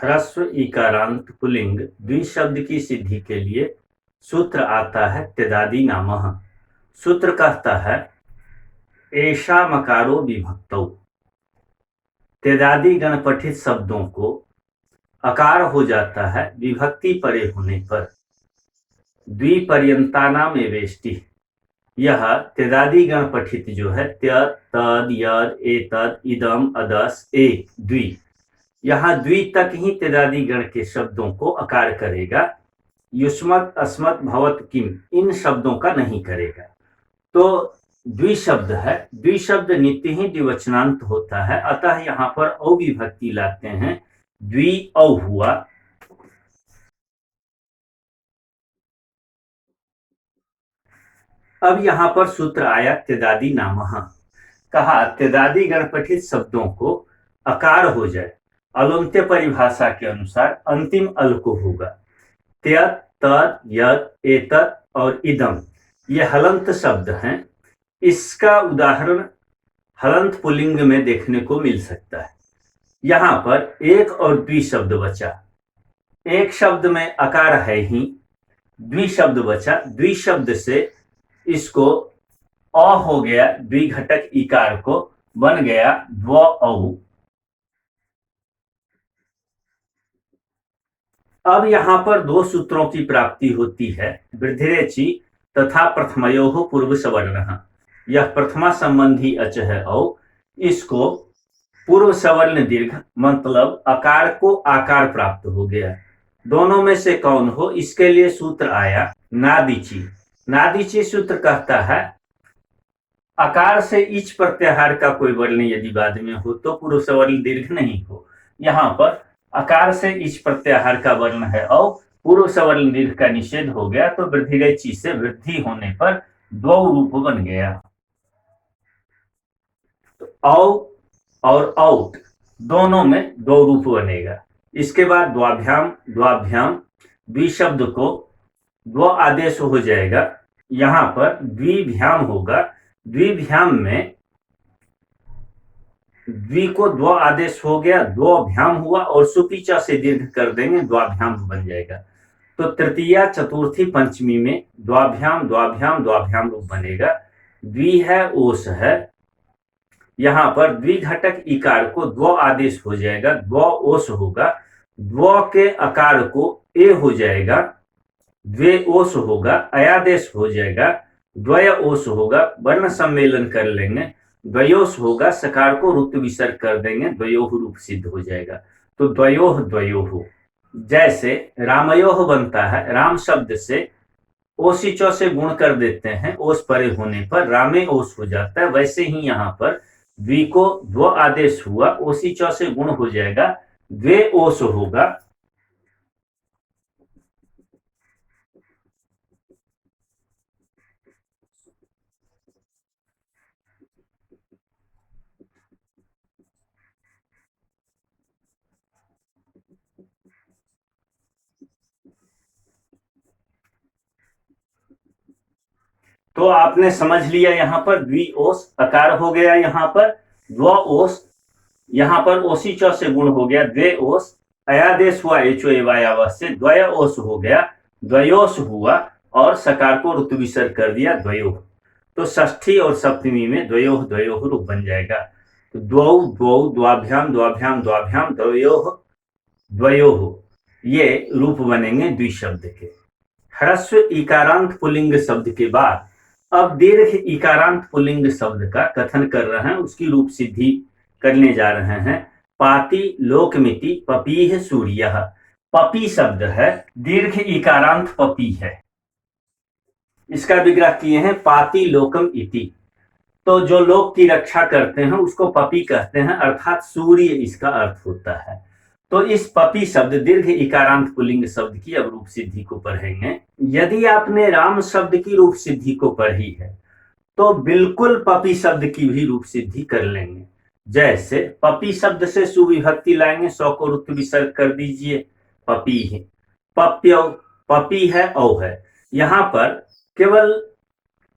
ह्रस्व ईकारांत पुल्लिंग द्विशब्द की सिद्धि के लिए सूत्र आता है त्यदादि नामः। सूत्र कहता है एषा मकारो विभक्तौ। त्यदादि गणपठित शब्दों को अकार हो जाता है विभक्ति परे होने पर। द्विपर्यंतानाम एवेष्टि, यह त्यदादि गण पठित जो है त्य तद यद एतद इदम अदस एक द्वि, यहाँ द्वि तक ही त्यदादि गण के शब्दों को अकार करेगा। युष्मत् अस्मत् भवत किम इन शब्दों का नहीं करेगा। तो द्विशब्द है, द्विशब्द नित्य ही द्विवचनांत होता है, अतः यहाँ पर औ विभक्ति लाते हैं, द्वि औ हुआ। अब यहाँ पर सूत्र आया त्यदादि नामः। कहा त्यदादि गणपठित शब्दों को अकार हो जाए, अलुन्त्य परिभाषा के अनुसार अंतिम अल को होगा। त्य तद यद एतद और इदम ये हलंत शब्द हैं। इसका उदाहरण हलंत पुल्लिंग में देखने को मिल सकता है। यहाँ पर एक और द्विशब्द बचा, एक शब्द में अकार है ही, द्विशब्द बचा, द्विशब्द से इसको अ हो गया, द्विघटक इकार को बन गया द्व औ। अब यहाँ पर दो सूत्रों की प्राप्ति होती है, वृद्धिरेचि तथा प्रथमयोः पूर्व सवर्णः। यह प्रथमा संबंधी अच है औ, इसको पूर्व सवर्ण दीर्घ मतलब अकार को आकार प्राप्त हो गया। दोनों में से कौन हो, इसके लिए सूत्र आया नादिची। नादिची सूत्र कहता है आकार से इच प्रत्याहार का कोई वर्ण यदि बाद में हो तो पूर्व सवर्ण दीर्घ नहीं हो। यहाँ पर अकार से इच प्रत्याहार का वर्ण है और पूर्व सवर्ण दीर्घ का निषेध हो गया, तो वृद्धिरेचि से वृद्धि होने पर दो रूप बन गया। तो औ और औट दोनों में दो रूप बनेगा। इसके बाद द्वाभ्याम द्वाभ्याम द्विशब्द को द्व आदेश हो जाएगा। यहाँ पर द्विभ्याम होगा, द्विभ्याम में द्वि को द्व आदेश हो गया, द्वभ्याम हुआ और सुपीचा से दीर्घ कर देंगे, द्वाभ्याम बन जाएगा। तो तृतीया चतुर्थी पंचमी में द्वाभ्याम द्वाभ्याम द्वाभ्याम रूप बनेगा। द्वि है ओस है, यहाँ पर द्विघटक इकार को द्व आदेश हो जाएगा, द्व ओस होगा। द्व के आकार को ए हो जाएगा, द्वे ओस होगा, अयादेश हो जाएगा, द्वय ओस होगा, वर्ण सम्मेलन कर लेंगे, द्वयोस होगा, सकार को रुत विसर्ग कर देंगे, द्वयोह रूप सिद्ध हो जाएगा। तो द्वयोह द्वयोह, जैसे रामयोह बनता है, राम शब्द से ओसिचो से गुण कर देते हैं, ओस परे होने पर रामे ओस हो जाता है, वैसे ही यहाँ पर द्वि को द्व आदेश हुआ, ओसिचो से गुण हो जाएगा, द्वे ओस होगा। तो आपने समझ लिया, यहाँ पर द्वि ओस अकार हो गया, यहाँ पर द्व ओस, यहाँ पर ओसी चौ से गुण हो गया, द्वे ओस, अयादेश हुआ एचो एवायाव से, द्वय ओस हो गया, द्वयोस हुआ और सकार को ऋतु विसर्ग कर दिया, द्वयो। तो षष्ठी और सप्तमी में द्वयोह द्वयोह रूप बन जाएगा। तो द्वौ द्वौ द्वाभ्याम द्वाभ्याम द्वाभ्याम द्वयोह द्वयोह, ये रूप बनेंगे द्विशब्द के। ह्रस्व इकारांत पुल्लिंग शब्द के बाद अब दीर्घ इकारांत पुल्लिंग शब्द का कथन कर रहे हैं, उसकी रूप सिद्धि करने जा रहे हैं। पाति लोकमिति पपीह सूर्यः। पपी शब्द है, दीर्घ इकारांत पपी है, इसका विग्रह किए हैं पाति लोकम इति। तो जो लोक की रक्षा करते हैं उसको पपी कहते हैं, अर्थात सूर्य इसका अर्थ होता है। तो इस पपी शब्द दीर्घ इकारांत पुल्लिंग शब्द की अब रूप सिद्धि को पढ़ेंगे। यदि आपने राम शब्द की रूप सिद्धि को पढ़ी है तो बिल्कुल पपी शब्द की भी रूप सिद्धि कर लेंगे। जैसे पपी शब्द से सुविभक्ति लाएंगे, सौ को रुत विसर्ग कर दीजिए, पपी है, पप्यो, पपी है औ है। यहाँ पर केवल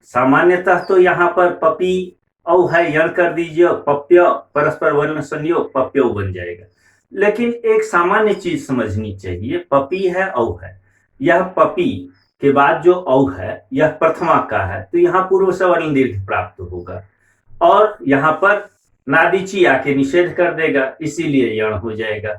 सामान्यतः तो यहाँ पर पपी औ है यण कर दीजिए, पप्य परस्पर वर्ण संयोग पप्यो बन जाएगा। लेकिन एक सामान्य चीज समझनी चाहिए, पपी है औ है, यह पपी के बाद जो औ है यह प्रथमा का है, तो यहाँ पूर्व सवर्ण दीर्घ प्राप्त होगा और यहाँ पर नादीची आके निषेध कर देगा, इसीलिए यण हो जाएगा।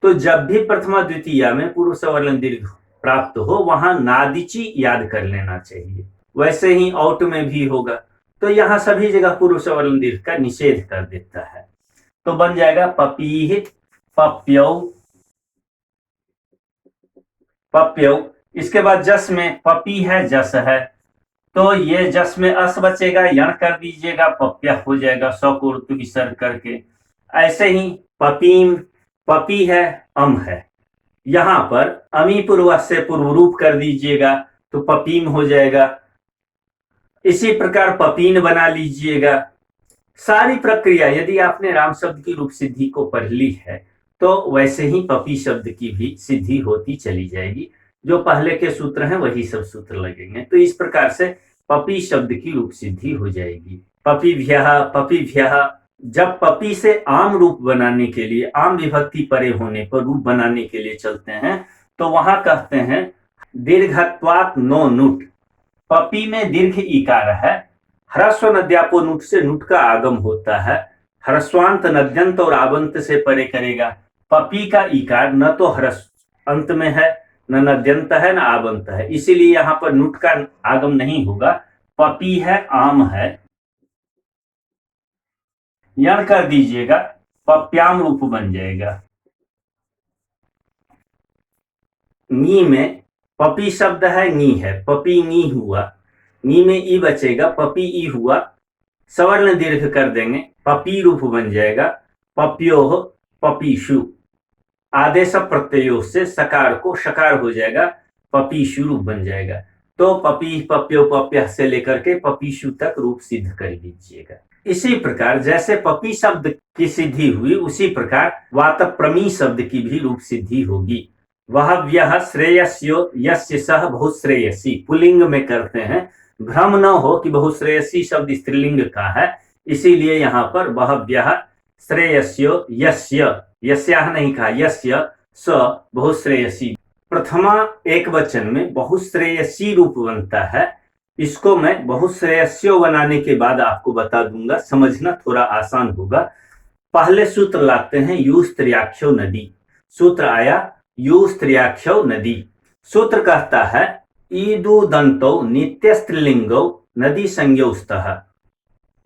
तो जब भी प्रथमा द्वितीया में पूर्व सवर्ण दीर्घ प्राप्त हो वहां नादीची याद कर लेना चाहिए। वैसे ही औट में भी होगा, तो यहाँ सभी जगह पूर्व सवर्ण दीर्घ का निषेध कर देता है, तो बन जाएगा पपीह, पप्यौ, पप्यौ। इसके बाद जस में पपी है जस है, तो ये जस में अस बचेगा, यण कर दीजिएगा, पप्या हो जाएगा स को विसर्ग करके। ऐसे ही पपीम, पपी है अम है, यहां पर अमी पूर्व से पूर्व रूप कर दीजिएगा तो पपीम हो जाएगा। इसी प्रकार पपीन बना लीजिएगा। सारी प्रक्रिया यदि आपने राम शब्द की रूप सिद्धि को पढ़ ली है तो वैसे ही पपी शब्द की भी सिद्धि होती चली जाएगी, जो पहले के सूत्र हैं वही सब सूत्र लगेंगे। तो इस प्रकार से पपी शब्द की रूप सिद्धि हो जाएगी। पपीभ्यः, पपीभ्यः, जब पपी से आम रूप बनाने के लिए, आम विभक्ति परे होने पर रूप बनाने के लिए चलते हैं तो वहां कहते हैं दीर्घत्वात् नो नुट। पपी में दीर्घ इकार है, ह्रस्व नद्यापो नुट से नुट का आगम होता है, ह्रस्वांत नद्यंत और आबंत से परे करेगा। पपी का इकार न तो ह्रस्व अंत में है, न नद्यंत है, न आबंत है, इसीलिए यहां पर नुट का आगम नहीं होगा। पपी है आम है, यण कर दीजिएगा, पप्याम रूप बन जाएगा। नी में पपी शब्द है, नी है, पपी नी हुआ, नी में ई बचेगा, पपी ई हुआ, सवर्ण दीर्घ कर देंगे, पपी रूप बन जाएगा। पप्योह, पपीशु, आदेश प्रत्ययों से सकार को शकार हो जाएगा, पपीशु रूप बन जाएगा। तो पपी, पप्यो, पप्यः से लेकर के पपीशु तक रूप सिद्ध कर लीजिएगा। इसी प्रकार जैसे पपी शब्द की सिद्धि हुई उसी प्रकार वातप्रमी शब्द की भी रूप सिद्धि होगी। वह व्यह श्रेयस्यो यस्य सह बहुश्रेयसी, पुल्लिंग में करते हैं, भ्रम न हो कि बहुश्रेयसी शब्द स्त्रीलिंग का है, इसीलिए यहाँ पर वह व्यह श्रेयस्यो यस्य, यस्याह नहीं कहा, यस्य स बहुश्रेयसी, प्रथमा एक वचन में बहुश्रेयसी रूप बनता है। इसको मैं बहुश्रेयस्यो बनाने के बाद आपको बता दूंगा, समझना थोड़ा आसान होगा। पहले सूत्र लाते हैं यूस्त्र्याख्यो नदी, सूत्र आया यूस्त्र्याख्यो नदी। सूत्र कहता है ईदु दंतो नित्य स्त्रीलिंगो नदी संज्ञौ स्तः,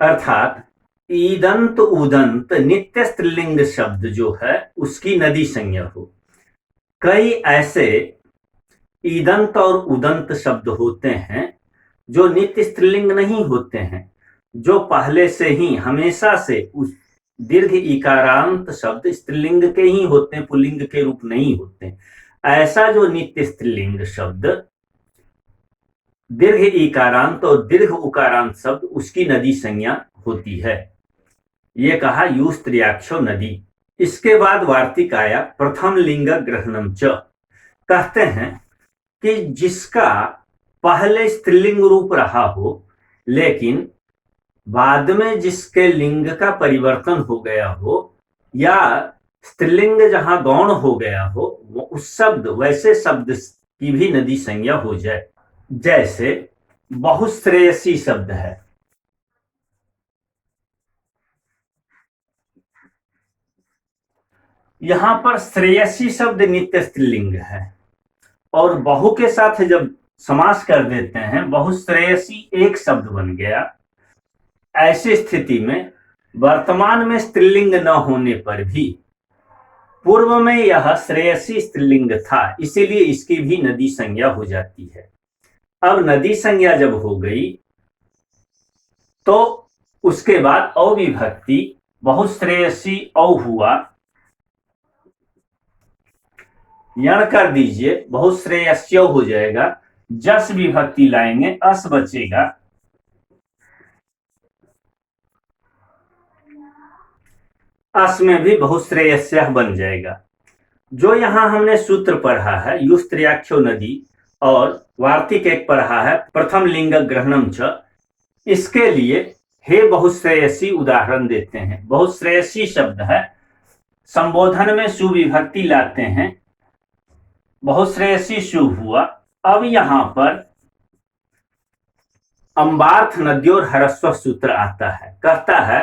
अर्थात ईदंत उदंत नित्य स्त्रीलिंग शब्द जो है उसकी नदी संज्ञा हो। कई ऐसे ईदंत और उदंत शब्द होते हैं जो नित्य स्त्रीलिंग नहीं होते हैं, जो पहले से ही हमेशा से उस दीर्घ इकारांत शब्द स्त्रीलिंग के ही होते हैं, पुल्लिंग के रूप नहीं होते। ऐसा जो नित्य स्त्रीलिंग शब्द दीर्घ इकारांत और दीर्घ उकारांत शब्द उसकी नदी संज्ञा होती है। ये कहा यूस्त्र्याख्यो नदी। इसके बाद वार्तिक आया प्रथम लिंग ग्रहणम च, कहते हैं कि जिसका पहले स्त्रीलिंग रूप रहा हो लेकिन बाद में जिसके लिंग का परिवर्तन हो गया हो या स्त्रीलिंग जहां गौण हो गया हो, वो उस शब्द वैसे शब्द की भी नदी संज्ञा हो जाए। जैसे बहुश्रेयसी शब्द है, यहां पर श्रेयसी शब्द नित्य स्त्रीलिंग है और बहु के साथ जब समास कर देते हैं बहुश्रेयसी एक शब्द बन गया। ऐसी स्थिति में वर्तमान में स्त्रीलिंग न होने पर भी पूर्व में यह श्रेयसी स्त्रीलिंग था, इसीलिए इसकी भी नदी संज्ञा हो जाती है। अब नदी संज्ञा जब हो गई तो उसके बाद अविभक्ति बहुश्रेयसी औ हुआ, यण कर दीजिए, बहुश्रेयस्यो हो जाएगा। जस विभक्ति लाएंगे अस बचेगा, अस में भी बहुश्रेयस्यः बन जाएगा। जो यहां हमने सूत्र पढ़ा है यूस्त्र्याख्यो नदी और वार्तिक एक पढ़ा है प्रथम लिंग ग्रहणम च, इसके लिए हे बहुश्रेयसी उदाहरण देते हैं। बहुश्रेयसी शब्द है, संबोधन में सु विभक्ति लाते हैं, बहुश्रेयसी सु हुआ। अब यहां पर अम्बार्थ नद्योर ह्रस्व सूत्र आता है, कहता है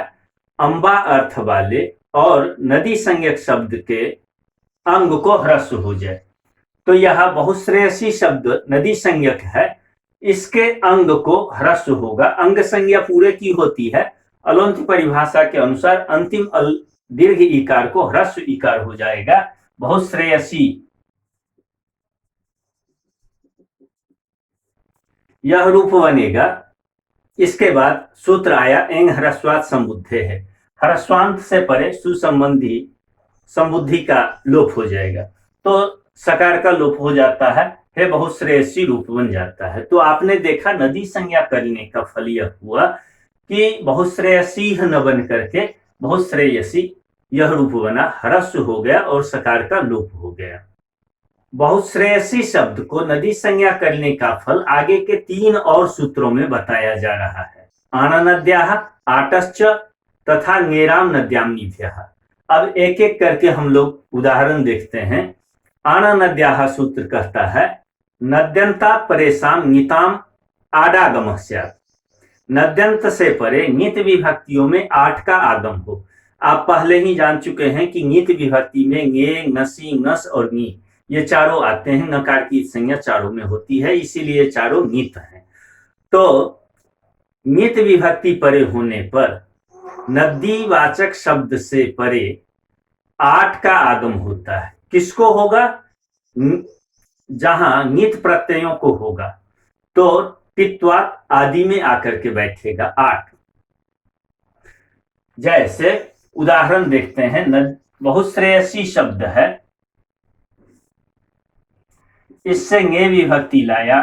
अम्बा अर्थ वाले और नदी संज्ञक शब्द के अंग को ह्रस्व हो जाए। तो यह बहुश्रेयसी शब्द नदी संज्ञक है, इसके अंग को ह्रस्व होगा। अंग संज्ञा पूरे की होती है, अलोन्त परिभाषा के अनुसार अंतिम दीर्घ इकार को ह्रस्व इकार हो जाएगा। बहुश्रेयसी यह रूप बनेगा। इसके बाद सूत्र आया एंग ह्रस्वात संबुद्धे है, ह्रस्वांत से परे सुसंबंधी संबुद्धि का लोप हो जाएगा, तो सकार का लोप हो जाता है, हे बहुश्रेयसी रूप बन जाता है। तो आपने देखा नदी संज्ञा करने का फल यह हुआ कि बहुश्रेयसी न बन करके बहुश्रेयसी यह रूप बना, ह्रस्व हो गया और सकार का लोप हो गया। बहुश्रेयसी शब्द को नदी संज्ञा करने का फल आगे के 3 और सूत्रों में बताया जा रहा है। आननद्याः, आटश्च तथा ङेराम नद्याम्निभ्यः। अब एक एक करके हम लोग उदाहरण देखते हैं। आननद्याः सूत्र कहता है नद्यंता परेशान ङिताम आडागमः स्यात्। नद्यंत से परे ङित विभक्तियों में 8 का आगम हो। आप पहले ही जान चुके हैं कि ङित विभक्ति में ङे, ङसी, ङस और ङी ये चारों आते हैं, नकार की संज्ञा चारों में होती है, इसीलिए चारों ङित हैं। तो ङित विभक्ति परे होने पर नदीवाचक शब्द से परे 8 का आगम होता है। किसको होगा? जहां ङित प्रत्ययों को होगा, तो टित्वात आदि में आकर के बैठेगा 8। जैसे उदाहरण देखते हैं, बहुश्रेयसी शब्द है, इससे ङे विभक्ति लाया,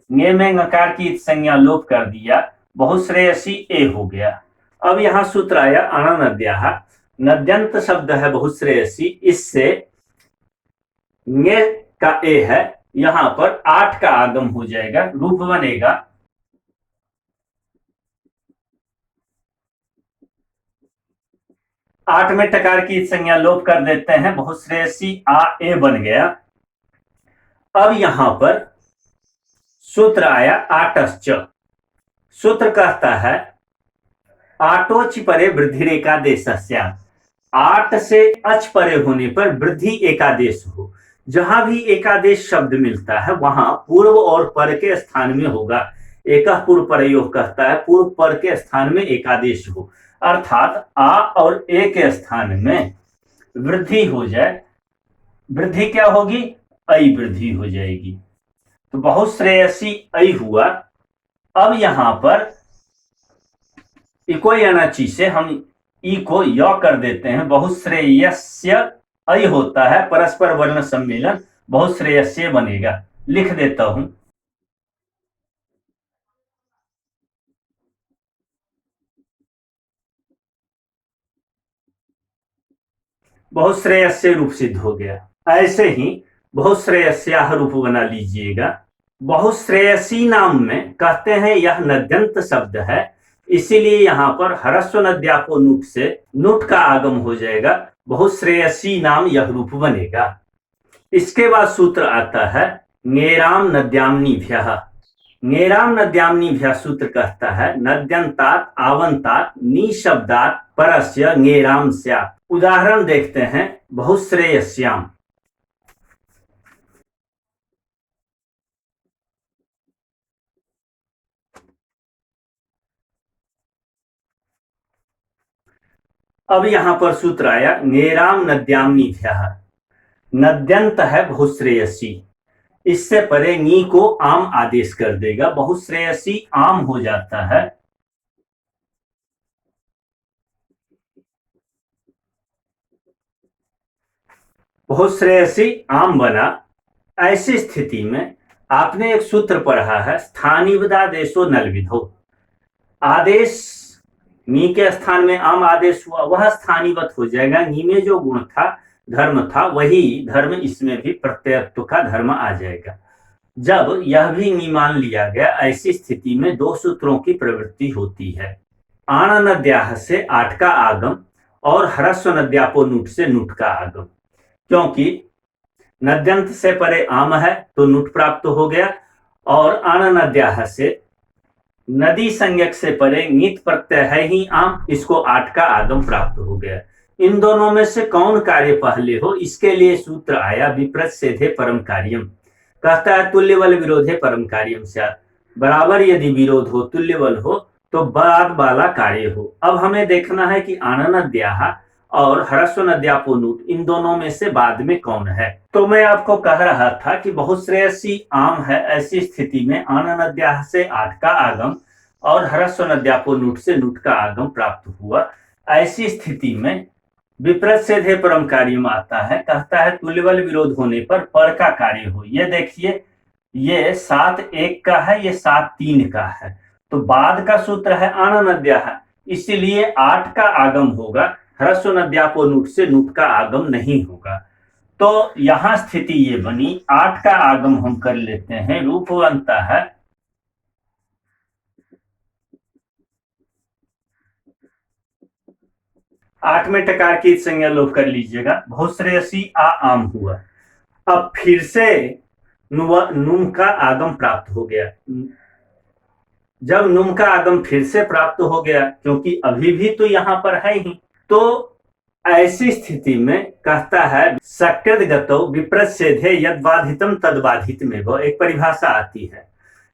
ङे में ङकार की संज्ञा लोप कर दिया, बहुश्रेयसी ए हो गया। अब यहां सूत्र आया अननद्याः, नद्यंत शब्द है बहुश्रेयसी, इससे ङे का ए है, यहां पर 8 का आगम हो जाएगा, रूप बनेगा 8 में टकार की संज्ञा लोप कर देते हैं, बहुश्रेयसी आ ए बन गया। अब यहां पर सूत्र आया आटश्च। सूत्र कहता है आटोच परे वृद्धि एकादेश, 8 से अच परे होने पर वृद्धि एकादेश हो। जहां भी एकादेश शब्द मिलता है वहां पूर्व और पर के स्थान में होगा। एक पूर्व परयोग कहता है पूर्व पर के स्थान में एकादेश हो, अर्थात आ और ए के स्थान में वृद्धि हो जाए। वृद्धि क्या होगी? ऐ वृद्धि हो जाएगी। तो बहुश्रेयसी ऐ हुआ। अब यहां पर इको यानाची से हम ई को य कर देते हैं, बहुश्रेयस्य ऐ होता है, परस्पर वर्ण सम्मेलन बहुश्रेयस्य बनेगा। लिख देता हूं, बहुश्रेयस्य रूप सिद्ध हो गया। ऐसे ही बहुश्रेयस्याह रूप बना लीजिएगा। बहुश्रेयसी नाम में कहते हैं यह नद्यंत शब्द है, इसीलिए यहां पर ह्रस्व नद्या को नुट से नुट का आगम हो जाएगा, बहुश्रेयसी नाम यह रूप बनेगा। इसके बाद सूत्र आता है ङेराम नद्याम्निभ्यः। ङेराम नद्याम्निभ्यः सूत्र कहता है नद्यंतात आवंतात निशब्दात परस्य ङेराम स्यात्। उदाहरण देखते हैं, बहुश्रेयस्याम। अब यहां पर सूत्र आया ङेराम नद्याम्निभ्यः। नद्यंत है बहुश्रेयसी, इससे परे नी को आम आदेश कर देगा, बहुश्रेयसी आम हो जाता है। बहुश्रेयसी आम बना। ऐसी स्थिति में आपने एक सूत्र पढ़ा है स्थानिवदादेशो नल विधो। आदेश नी के स्थान में आम आदेश हुआ, वह स्थानीवत हो जाएगा। नी में जो गुण था, धर्म था, वही धर्म इसमें भी प्रत्ययत्व का धर्म आ जाएगा। जब यह भी नी मान लिया गया, ऐसी स्थिति में 2 सूत्रों की प्रवृत्ति होती है। आननद्याः से 8 का आगम और ह्रस्व नद्यापो नुट से नुट का आगम, क्योंकि नद्यंत से परे आम है तो नुट प्राप्त हो गया, और आन नद्याह से नदी संज्ञक से परे ङित प्रत्यय है ही आम, इसको आठ का आगम प्राप्त हो गया। इन दोनों में से कौन कार्य पहले हो, इसके लिए सूत्र आया विप्रच्छेदे परम कार्यम। कहता है तुल्य बल विरोधे परम कार्यम स्यात्, बराबर यदि विरोध हो, तुल्य बल हो, तो बाद वाला कार्य हो। अब हमें देखना है कि आननद्याः और ह्रस्व नद्यापो नुट, इन दोनों में से बाद में कौन है। तो मैं आपको कह रहा था कि बहुत श्रेयसी आम है, ऐसी स्थिति में आननद्याः से आठ का आगम और ह्रस्व नद्यापो नुट से नुट का आगम प्राप्त हुआ। ऐसी स्थिति में विप्रच्छेदे परम कार्यम आता है। कहता है तुल्य बल विरोध होने पर पर का कार्य हो। ये देखिए, ये 7-1 का है, ये 7-3 का है, तो बाद का सूत्र है आननद्याः, इसीलिए 8 का आगम होगा, ह्रस्व नद्यापो नुट से नुट का आगम नहीं होगा। तो यहां स्थिति ये बनी, 8 का आगम हम कर लेते हैं, रूप बनता है 8 में टकार की संज्ञा लोप कर लीजिएगा, बहुत श्रेयसी आ आम हुआ। अब फिर से नुम का आगम प्राप्त हो गया। जब नुम का आगम फिर से प्राप्त हो गया, क्योंकि अभी भी तो यहां पर है ही, तो ऐसी स्थिति में कहता है सकृद गतौ विप्रच्छेदे यद बाधितम तद बाधित में, वो एक परिभाषा आती है।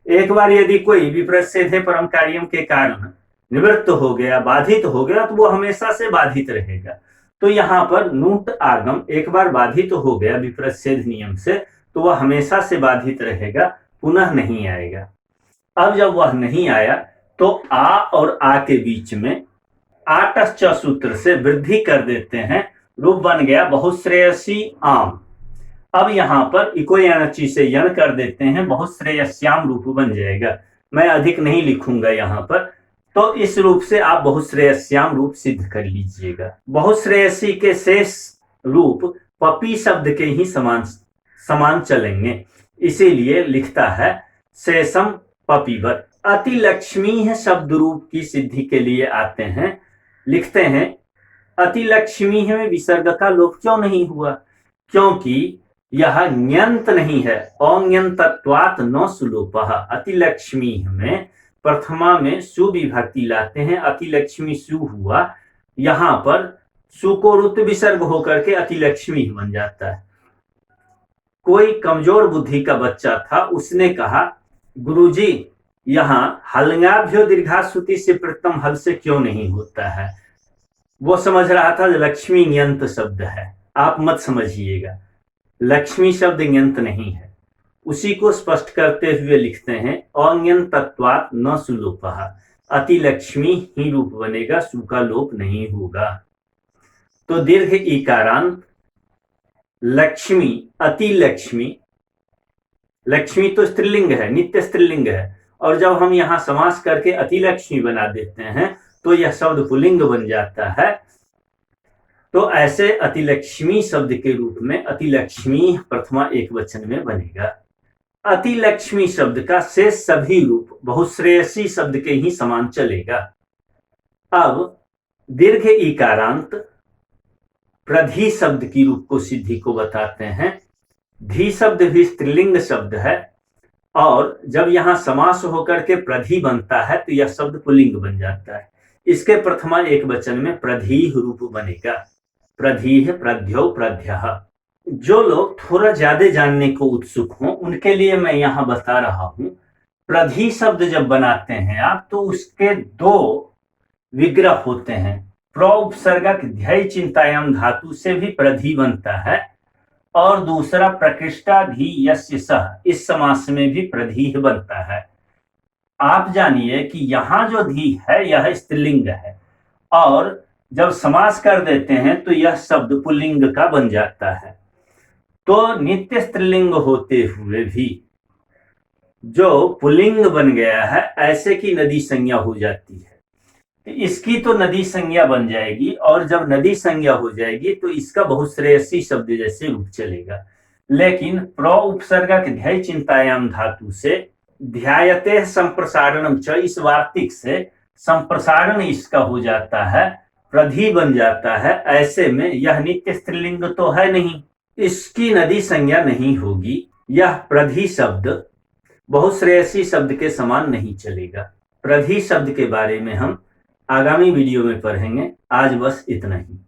एक बार यदि कोई विप्रच्छेदे परम कार्यम के कारण निवृत्त हो गया, बाधित हो गया, तो वो हमेशा से बाधित रहेगा। तो यहां पर नूट आगम एक बार बाधित हो गया विप्रच्छेद नियम से, तो वह हमेशा से बाधित रहेगा, पुनः नहीं आएगा। अब जब वह नहीं आया तो आ और आ के बीच में आटश्च सूत्र से वृद्धि कर देते हैं, रूप बन गया बहुत श्रेयसी आम। अब यहां पर इको यणचि से यण कर देते हैं, बहुत श्रेयस्याम रूप बन जाएगा। मैं अधिक नहीं लिखूंगा यहां पर, तो इस रूप से आप बहुत श्रेयस्याम रूप सिद्ध कर लीजिएगा। बहुत श्रेयसी के शेष रूप पपी शब्द के ही समान चलेंगे, इसीलिए लिखता है शेषम पपीवत। अति लक्ष्मी शब्द रूप की सिद्धि के लिए आते हैं, लिखते हैं अति लक्ष्मी में विसर्ग का लोप क्यों नहीं हुआ, क्योंकि यह ञंत नहीं है, अञंतत्वात् न सुलोपः। अति लक्ष्मी में प्रथमा में सु विभक्ति लाते हैं, अति लक्ष्मी सु हुआ, यहां पर सु को रुत विसर्ग होकर के अति लक्ष्मी बन जाता है। कोई कमजोर बुद्धि का बच्चा था, उसने कहा गुरुजी यहाँ हलंगाभ्यो दीर्घाश्रुति से प्रथम हल से क्यों नहीं होता है। वो समझ रहा था लक्ष्मी ञंत शब्द है, आप मत समझिएगा, लक्ष्मी शब्द ञंत नहीं है। उसी को स्पष्ट करते हुए लिखते हैं अञंतत्वात् न सुलोपः, अति लक्ष्मी ही रूप बनेगा, सु का लोप नहीं होगा। तो दीर्घ इकारांत लक्ष्मी, अति लक्ष्मी, लक्ष्मी तो स्त्रीलिंग है, नित्य स्त्रीलिंग है, और जब हम यहाँ समास करके अति लक्ष्मी बना देते हैं तो यह शब्द पुल्लिंग बन जाता है। तो ऐसे अति लक्ष्मी शब्द के रूप में अति लक्ष्मी प्रथमा एक वचन में बनेगा। अति लक्ष्मी शब्द का शेष सभी रूप बहुत श्रेयसी शब्द के ही समान चलेगा। अब दीर्घ इकारांत प्रधि शब्द की रूप को सिद्धि को बताते हैं। धी शब्द भी स्त्रीलिंग शब्द है, और जब यहां समास होकर के प्रधि बनता है तो यह शब्द पुल्लिंग बन जाता है। इसके प्रथमा एक वचन में प्रधीह रूप बनेगा, प्रधीह, प्रध्यो, प्रध्यः। जो लोग थोड़ा ज्यादा जानने को उत्सुक हों उनके लिए मैं यहां बता रहा हूं, प्रधि शब्द जब बनाते हैं आप तो उसके दो विग्रह होते हैं। प्र उपसर्गक ध्याय चिंतायाम धातु से भी प्रधि बनता है, और दूसरा प्रकृष्टाधि यस्य सह, इस समास में भी प्रधीह बनता है। आप जानिए कि यहां जो धी है यह स्त्रीलिंग है, और जब समास कर देते हैं तो यह शब्द पुल्लिंग का बन जाता है। तो नित्य स्त्रीलिंग होते हुए भी जो पुल्लिंग बन गया है ऐसे की नदी संज्ञा हो जाती है, इसकी तो नदी संज्ञा बन जाएगी, और जब नदी संज्ञा हो जाएगी तो इसका बहुत श्रेयसी शब्द जैसे रूप चलेगा। लेकिन प्र उपसर्गक ध्याय चिंतायाम धातु से ध्यायते संप्रसारणम च, इस वार्तिक से संप्रसारण इसका हो जाता है प्रधि बन जाता है, ऐसे में यह नित्य स्त्रीलिंग तो है नहीं, इसकी नदी संज्ञा नहीं होगी। यह प्रधि शब्द बहुश्रेयसी शब्द के समान नहीं चलेगा। प्रधि शब्द के बारे में हम आगामी वीडियो में पढ़ेंगे। आज बस इतना ही।